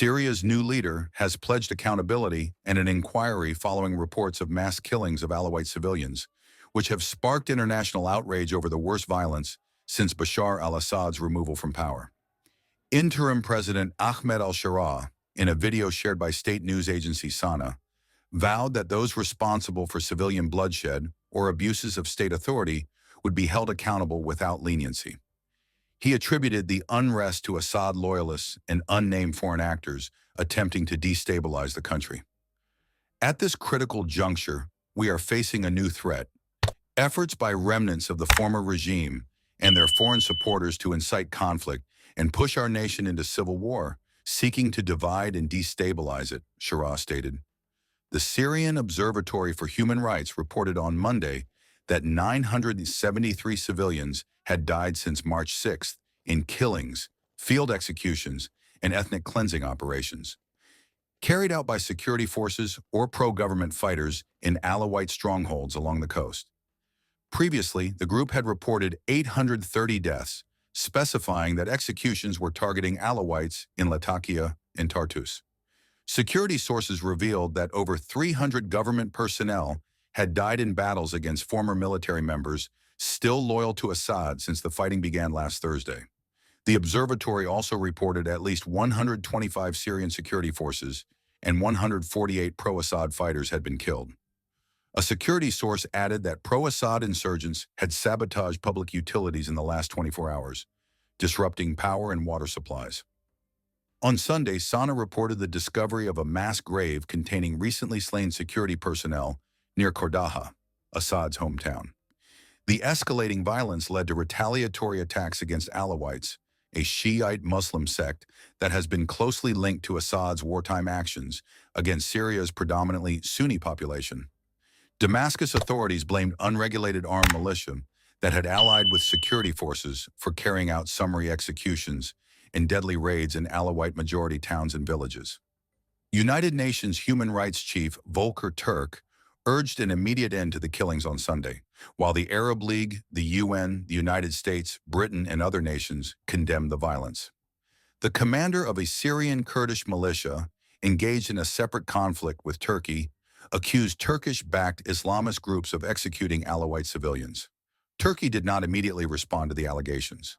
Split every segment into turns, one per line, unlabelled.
Syria's new leader has pledged accountability and an inquiry following reports of mass killings of Alawite civilians, which have sparked international outrage over the worst violence since Bashar al-Assad's removal from power. Interim President Ahmed al-Sharaa, in a video shared by state news agency SANA, vowed that those responsible for civilian bloodshed or abuses of state authority would be held accountable without leniency. He attributed the unrest to Assad loyalists and unnamed foreign actors attempting to destabilize the country. At this critical juncture, we are facing a new threat. Efforts by remnants of the former regime and their foreign supporters to incite conflict and push our nation into civil war, seeking to divide and destabilize it, Sharaa stated. The Syrian Observatory for Human Rights reported on Monday that 973 civilians had died since March 6th in killings, field executions, and ethnic cleansing operations, carried out by security forces or pro-government fighters in Alawite strongholds along the coast. Previously, the group had reported 830 deaths, specifying that executions were targeting Alawites in Latakia and Tartus. Security sources revealed that over 300 government personnel had died in battles against former military members still loyal to Assad since the fighting began last Thursday. The observatory also reported at least 125 Syrian security forces and 148 pro-Assad fighters had been killed. A security source added that pro-Assad insurgents had sabotaged public utilities in the last 24 hours, disrupting power and water supplies. On Sunday, SANA reported the discovery of a mass grave containing recently slain security personnel near Kordaha, Assad's hometown. The escalating violence led to retaliatory attacks against Alawites, a Shiite Muslim sect that has been closely linked to Assad's wartime actions against Syria's predominantly Sunni population. Damascus authorities blamed unregulated armed militia that had allied with security forces for carrying out summary executions and deadly raids in Alawite-majority towns and villages. United Nations Human Rights Chief Volker Turk urged an immediate end to the killings on Sunday, while the Arab League, the UN, the United States, Britain, and other nations condemned the violence. The commander of a Syrian Kurdish militia engaged in a separate conflict with Turkey accused Turkish-backed Islamist groups of executing Alawite civilians. Turkey did not immediately respond to the allegations.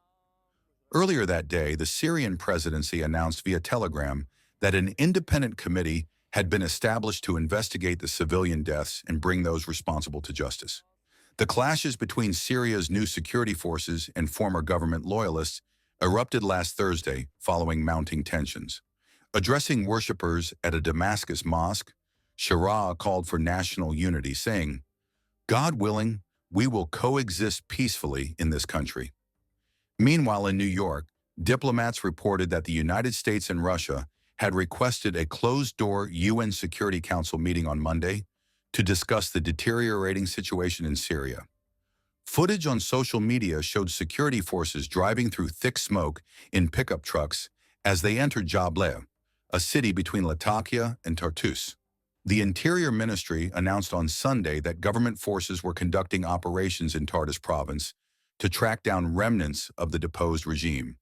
Earlier that day, the Syrian presidency announced via telegram that an independent committee had been established to investigate the civilian deaths and bring those responsible to justice. The clashes between Syria's new security forces and former government loyalists erupted last Thursday following mounting tensions. Addressing worshippers at a Damascus mosque, Sharaa called for national unity, saying, "God willing, we will coexist peacefully in this country." Meanwhile, in New York, diplomats reported that the United States and Russia had requested a closed-door UN Security Council meeting on Monday to discuss the deteriorating situation in Syria. Footage on social media showed security forces driving through thick smoke in pickup trucks as they entered Jableh, a city between Latakia and Tartus. The Interior Ministry announced on Sunday that government forces were conducting operations in Tartus province to track down remnants of the deposed regime.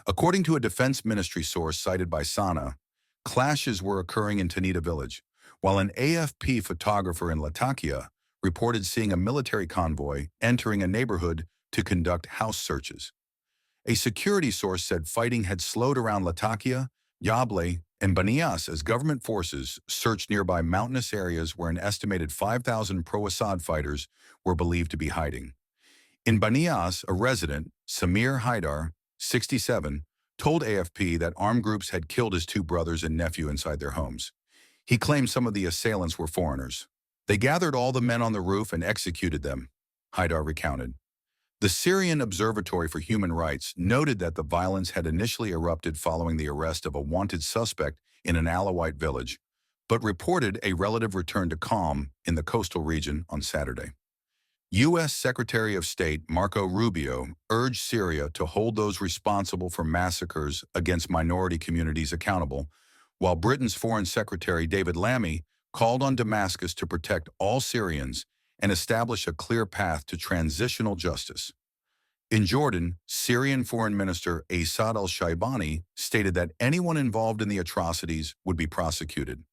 According to a defense ministry source cited by SANA, clashes were occurring in Tanita village, while an AFP photographer in Latakia reported seeing a military convoy entering a neighborhood to conduct house searches. A security source said fighting had slowed around Latakia, Yableh, and Banias as government forces searched nearby mountainous areas where an estimated 5,000 pro-Assad fighters were believed to be hiding. In Banias, a resident, Samir Haidar, 67, told AFP that armed groups had killed his two brothers and nephew inside their homes. He claimed some of the assailants were foreigners. "They gathered all the men on the roof and executed them," Haidar recounted. The Syrian Observatory for Human Rights noted that the violence had initially erupted following the arrest of a wanted suspect in an Alawite village, but reported a relative return to calm in the coastal region on Saturday. U.S. Secretary of State Marco Rubio urged Syria to hold those responsible for massacres against minority communities accountable, while Britain's Foreign Secretary David Lammy called on Damascus to protect all Syrians and establish a clear path to transitional justice. In Jordan, Syrian Foreign Minister Assad al-Shaibani stated that anyone involved in the atrocities would be prosecuted.